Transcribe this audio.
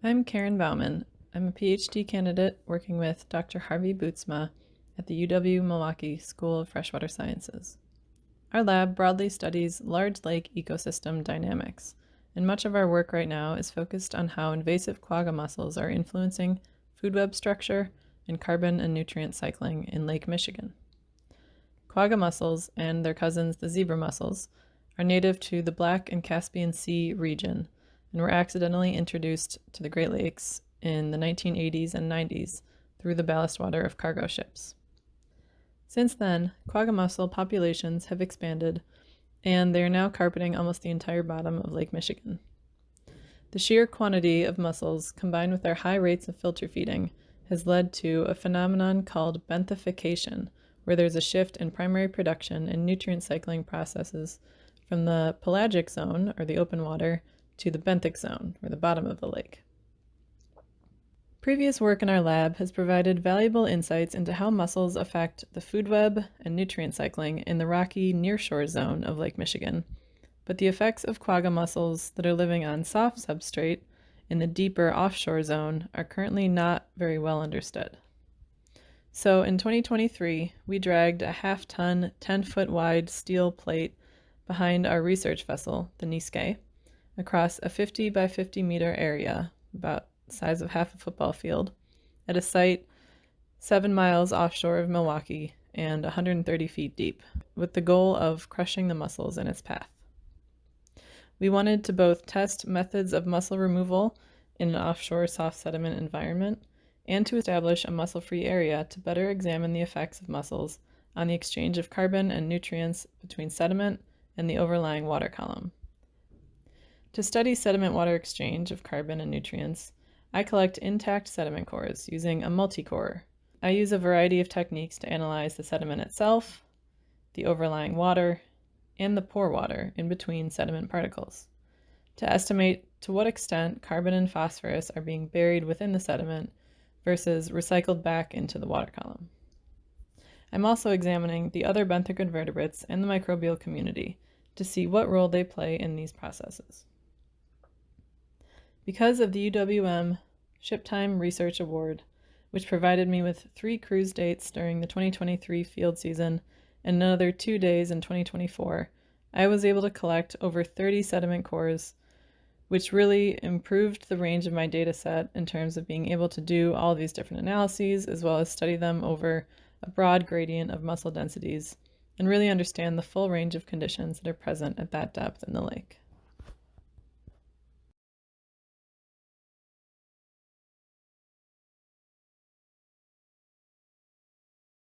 I'm Karen Baumann. I'm a PhD candidate working with Dr. Harvey Bootsma at the UW-Milwaukee School of Freshwater Sciences. Our lab broadly studies large lake ecosystem dynamics, and much of our work right now is focused on how invasive quagga mussels are influencing food web structure and carbon and nutrient cycling in Lake Michigan. Quagga mussels and their cousins, the zebra mussels, are native to the Black and Caspian Sea region and were accidentally introduced to the Great Lakes in the 1980s and 90s through the ballast water of cargo ships. Since then, quagga mussel populations have expanded, and they are now carpeting almost the entire bottom of Lake Michigan. The sheer quantity of mussels, combined with their high rates of filter feeding, has led to a phenomenon called benthification, where there's a shift in primary production and nutrient cycling processes from the pelagic zone, or the open water, to the benthic zone, or the bottom of the lake. Previous work in our lab has provided valuable insights into how mussels affect the food web and nutrient cycling in the rocky nearshore zone of Lake Michigan, but the effects of quagga mussels that are living on soft substrate in the deeper offshore zone are currently not very well understood. So in 2023, we dragged a half-ton, 10-foot wide steel plate behind our research vessel, the Niske, across a 50 by 50 meter area, about the size of half a football field, at a site 7 miles offshore of Milwaukee and 130 feet deep, with the goal of crushing the mussels in its path. We wanted to both test methods of mussel removal in an offshore soft sediment environment and to establish a mussel-free area to better examine the effects of mussels on the exchange of carbon and nutrients between sediment and the overlying water column. To study sediment water exchange of carbon and nutrients, I collect intact sediment cores using a multicore. I use a variety of techniques to analyze the sediment itself, the overlying water, and the pore water in between sediment particles, to estimate to what extent carbon and phosphorus are being buried within the sediment versus recycled back into the water column. I'm also examining the other benthic invertebrates and the microbial community to see what role they play in these processes. Because of the UWM Shiptime Research Award, which provided me with 3 cruise dates during the 2023 field season and another 2 days in 2024, I was able to collect over 30 sediment cores, which really improved the range of my data set in terms of being able to do all these different analyses, as well as study them over a broad gradient of mussel densities and really understand the full range of conditions that are present at that depth in the lake.